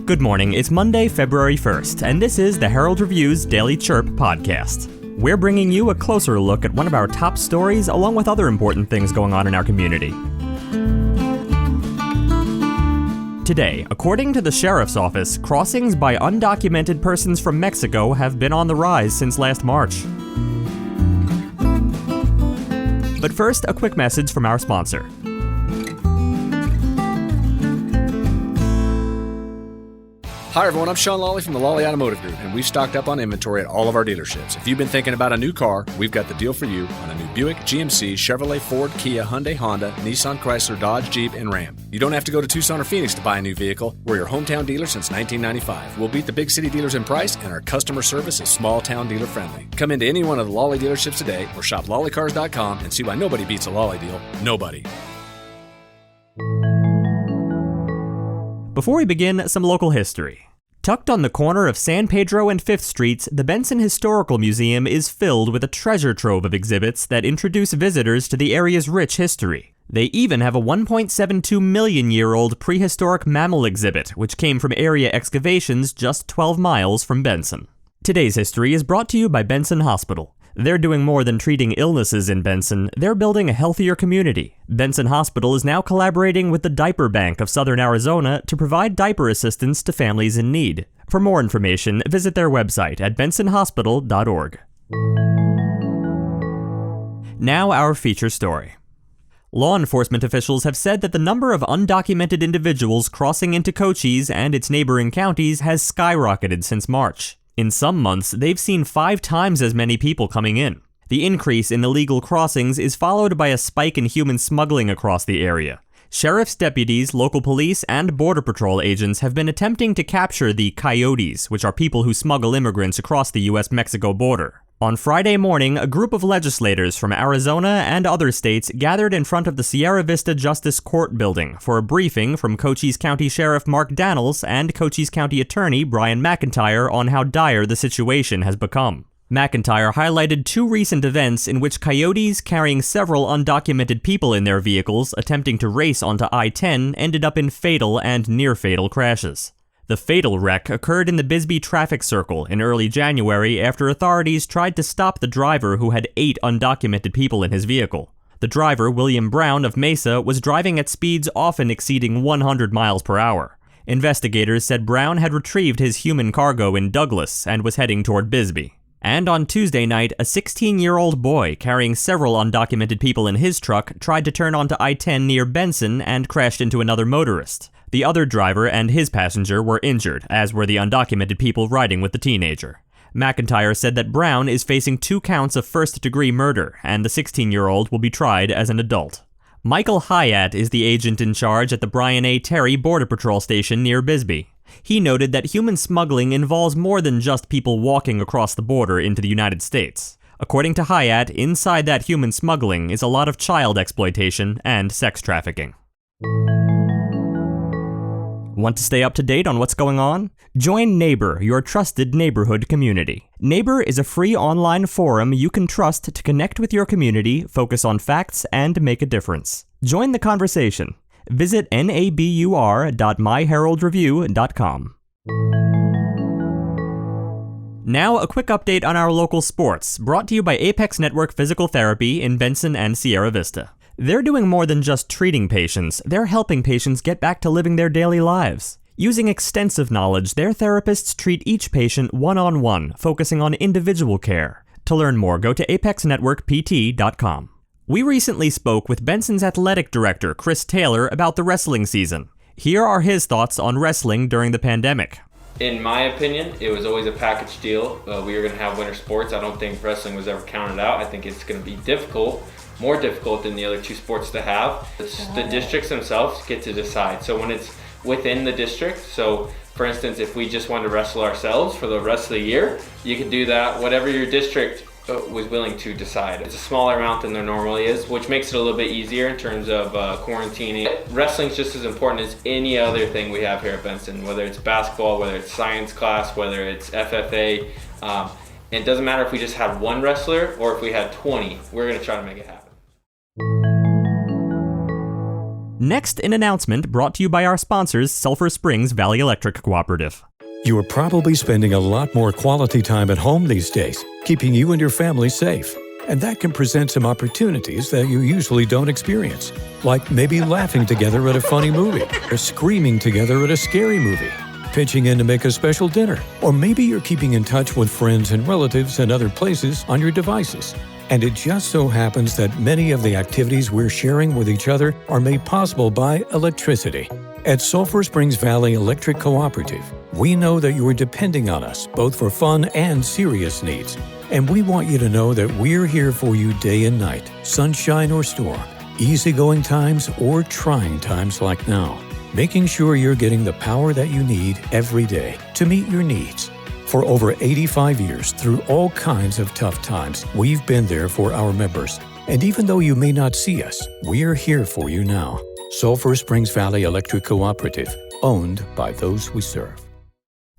Good morning, it's Monday, February 1st, and this is the Herald Review's Daily Chirp podcast. We're bringing you a closer look at one of our top stories, along with other important things going on in our community. Today, according to the Sheriff's Office, crossings by undocumented persons from Mexico have been on the rise since last March. But first, a quick message from our sponsor. Hi everyone, I'm Sean Lawley from the Lawley Automotive Group, and we've stocked up on inventory at all of our dealerships. If you've been thinking about a new car, we've got the deal for you on a new Buick, GMC, Chevrolet, Ford, Kia, Hyundai, Honda, Nissan, Chrysler, Dodge, Jeep, and Ram. You don't have to go to Tucson or Phoenix to buy a new vehicle. We're your hometown dealer since 1995. We'll beat the big city dealers in price, and our customer service is small town dealer friendly. Come into any one of the Lawley dealerships today or shop lawleycars.com and see why nobody beats a Lawley deal. Nobody. Before we begin, some local history. Tucked on the corner of San Pedro and Fifth Streets, the Benson Historical Museum is filled with a treasure trove of exhibits that introduce visitors to the area's rich history. They even have a 1.72 million-year-old prehistoric mammal exhibit, which came from area excavations just 12 miles from Benson. Today's history is brought to you by Benson Hospital. They're doing more than treating illnesses in Benson, they're building a healthier community. Benson Hospital is now collaborating with the Diaper Bank of Southern Arizona to provide diaper assistance to families in need. For more information, visit their website at bensonhospital.org. Now our feature story. Law enforcement officials have said that the number of undocumented individuals crossing into Cochise and its neighboring counties has skyrocketed since March. In some months, they've seen 5 times as many people coming in. The increase in illegal crossings is followed by a spike in human smuggling across the area. Sheriff's deputies, local police, and Border Patrol agents have been attempting to capture the coyotes, which are people who smuggle immigrants across the U.S.-Mexico border. On Friday morning, a group of legislators from Arizona and other states gathered in front of the Sierra Vista Justice Court building for a briefing from Cochise County Sheriff Mark Daniels and Cochise County Attorney Brian McIntyre on how dire the situation has become. McIntyre highlighted 2 recent events in which coyotes carrying several undocumented people in their vehicles attempting to race onto I-10 ended up in fatal and near-fatal crashes. The fatal wreck occurred in the Bisbee traffic circle in early January after authorities tried to stop the driver who had 8 undocumented people in his vehicle. The driver, William Brown of Mesa, was driving at speeds often exceeding 100 miles per hour. Investigators said Brown had retrieved his human cargo in Douglas and was heading toward Bisbee. And on Tuesday night, a 16-year-old boy carrying several undocumented people in his truck tried to turn onto I-10 near Benson and crashed into another motorist. The other driver and his passenger were injured, as were the undocumented people riding with the teenager. McIntyre said that Brown is facing 2 counts of first-degree murder, and the 16-year-old will be tried as an adult. Michael Hyatt is the agent in charge at the Brian A. Terry Border Patrol station near Bisbee. He noted that human smuggling involves more than just people walking across the border into the United States. According to Hyatt, inside that human smuggling is a lot of child exploitation and sex trafficking. Want to stay up to date on what's going on? Join Neighbor, your trusted neighborhood community. Neighbor is a free online forum you can trust to connect with your community, focus on facts, and make a difference. Join the conversation. Visit nabur.myheraldreview.com. Now, a quick update on our local sports, brought to you by Apex Network Physical Therapy in Benson and Sierra Vista. They're doing more than just treating patients, they're helping patients get back to living their daily lives. Using extensive knowledge, their therapists treat each patient one-on-one, focusing on individual care. To learn more, go to apexnetworkpt.com. We recently spoke with Benson's athletic director, Chris Taylor, about the wrestling season. Here are his thoughts on wrestling during the pandemic. In my opinion, it was always a package deal. We were going to have winter sports. I don't think wrestling was ever counted out. I think it's going to be more difficult than the other 2 sports to have. The districts themselves get to decide. So when it's within the district, so for instance, if we just wanted to wrestle ourselves for the rest of the year, you could do that, whatever your district was willing to decide. It's a smaller amount than there normally is, which makes it a little bit easier in terms of quarantining. Wrestling's just as important as any other thing we have here at Benson, whether it's basketball, whether it's science class, whether it's FFA. And it doesn't matter if we just had 1 wrestler or if we had 20, we're going to try to make it happen. Next, an announcement brought to you by our sponsors, Sulphur Springs Valley Electric Cooperative. You are probably spending a lot more quality time at home these days, keeping you and your family safe. And that can present some opportunities that you usually don't experience, like maybe laughing together at a funny movie, or screaming together at a scary movie, pitching in to make a special dinner, or maybe you're keeping in touch with friends and relatives and other places on your devices. And it just so happens that many of the activities we're sharing with each other are made possible by electricity. At Sulphur Springs Valley Electric Cooperative, we know that you are depending on us both for fun and serious needs. And we want you to know that we're here for you day and night, sunshine or storm, easygoing times or trying times like now, making sure you're getting the power that you need every day to meet your needs. For over 85 years, through all kinds of tough times, we've been there for our members. And even though you may not see us, we're here for you now. Sulphur Springs Valley Electric Cooperative, owned by those we serve.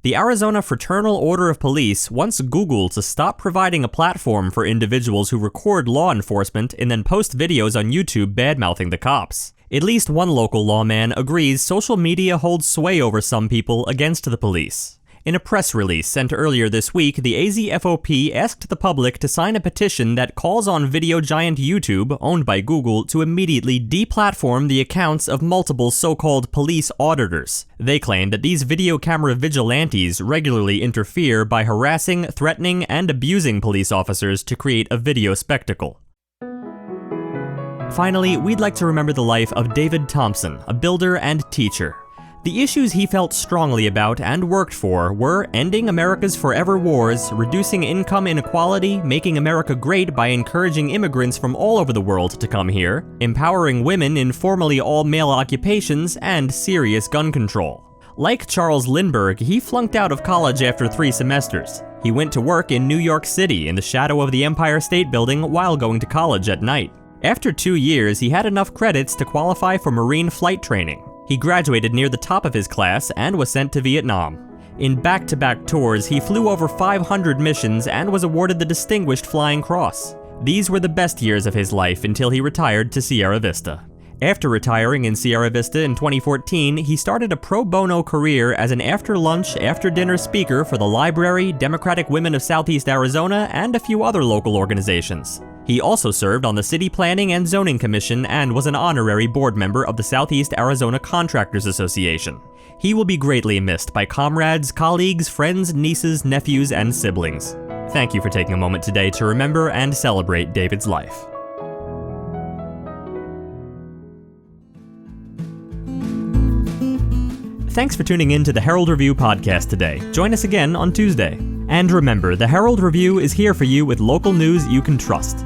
The Arizona Fraternal Order of Police wants Google to stop providing a platform for individuals who record law enforcement and then post videos on YouTube bad-mouthing the cops. At least one local lawman agrees social media holds sway over some people against the police. In a press release sent earlier this week, the AZFOP asked the public to sign a petition that calls on video giant YouTube, owned by Google, to immediately deplatform the accounts of multiple so-called police auditors. They claim that these video camera vigilantes regularly interfere by harassing, threatening, and abusing police officers to create a video spectacle. Finally, we'd like to remember the life of David Thompson, a builder and teacher. The issues he felt strongly about and worked for were ending America's forever wars, reducing income inequality, making America great by encouraging immigrants from all over the world to come here, empowering women in formerly all-male occupations, and serious gun control. Like Charles Lindbergh, he flunked out of college after 3 semesters. He went to work in New York City in the shadow of the Empire State Building while going to college at night. After 2 years, he had enough credits to qualify for Marine flight training. He graduated near the top of his class and was sent to Vietnam. In back-to-back tours, he flew over 500 missions and was awarded the Distinguished Flying Cross. These were the best years of his life until he retired to Sierra Vista. After retiring in Sierra Vista in 2014, he started a pro bono career as an after-lunch, after-dinner speaker for the Library, Democratic Women of Southeast Arizona, and a few other local organizations. He also served on the City Planning and Zoning Commission and was an honorary board member of the Southeast Arizona Contractors Association. He will be greatly missed by comrades, colleagues, friends, nieces, nephews, and siblings. Thank you for taking a moment today to remember and celebrate David's life. Thanks for tuning in to the Herald Review podcast today. Join us again on Tuesday. And remember, the Herald Review is here for you with local news you can trust.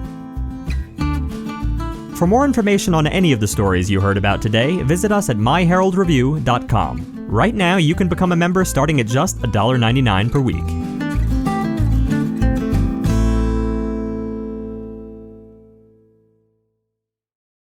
For more information on any of the stories you heard about today, visit us at myheraldreview.com. Right now, you can become a member starting at just $1.99 per week.